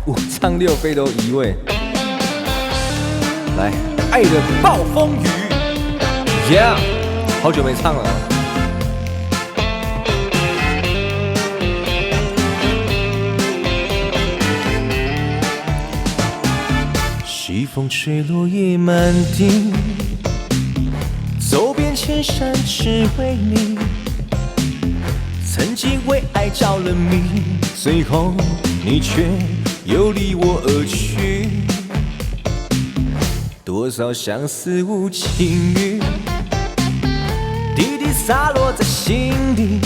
五脏六腑都移位。来，爱的暴风雨 ，Yeah， 好久没唱了。西风吹落叶满地，走遍千山只为你。曾经为爱着了迷，最后你却又离我而去。多少相思无情雨，滴滴洒落在心底。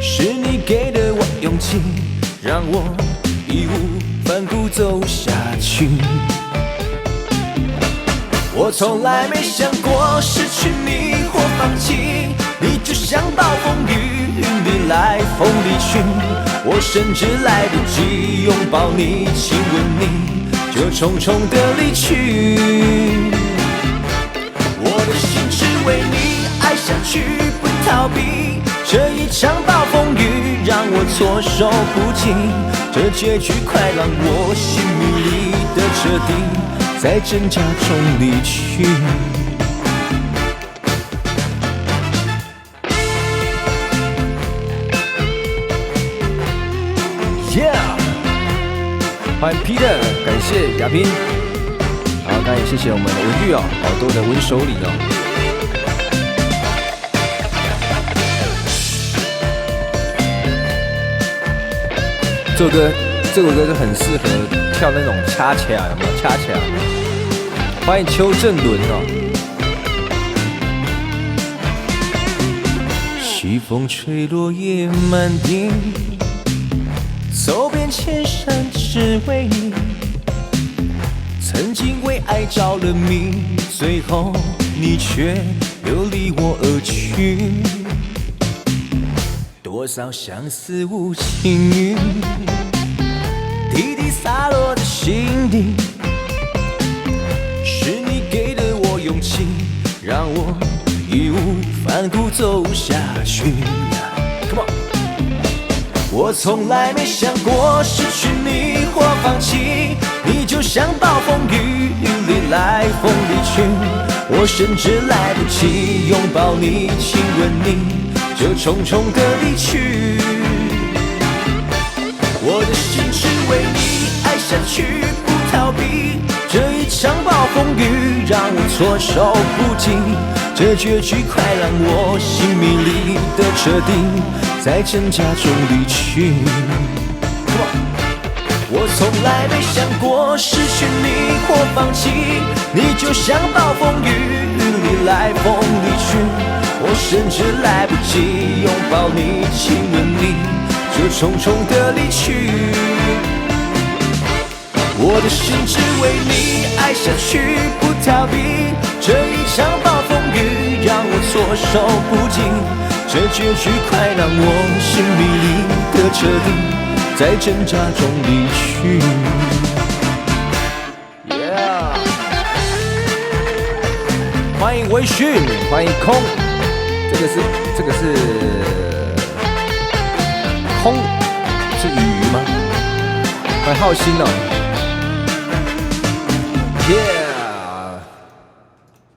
是你给的我勇气，让我义无反顾走下去。我从来没想过失去你或放弃，你就像暴风雨，云里来风里去。我甚至来不及拥抱你亲吻你，就匆匆的离去。我的心只为你爱下去不逃避，这一场暴风雨让我措手不及，这结局快让我心迷离的彻底，在挣扎中离去。Yeah， 欢迎 Peter， 感谢亚萍，好，刚才也谢谢我们的文玉哦，好多的文手礼哦。这首歌就很适合跳那种恰恰，有没有恰恰？欢迎邱正伦哦。西风吹落叶满地，走遍千山只为你。曾经为爱着了迷，最后你却又离我而去。多少相思无情雨，滴滴洒落在心底。是你给的我勇气，让我义无反顾走下去。Come on， 我从来没想过失去你或放弃，你就像暴风雨，云里来风里去。我甚至来不及拥抱你亲吻你，就匆匆的离去。我的心只为你爱下去不逃避，这一场暴风雨让我措手不及，这结局快让我心迷离的彻底，在挣扎中离去。我从来没想过失去你或放弃，你就像暴风雨，云里来风里去。我甚至来不及拥抱你亲吻你，就匆匆的离去。我的心只为你爱下去不逃避，这一场暴风雨让我措手不及，这结局快让我心迷离的彻底，在挣扎中离去。Yeah， 欢迎微醺，欢迎空，这个是空，是鱼吗？欢迎浩鑫哦。Yeah。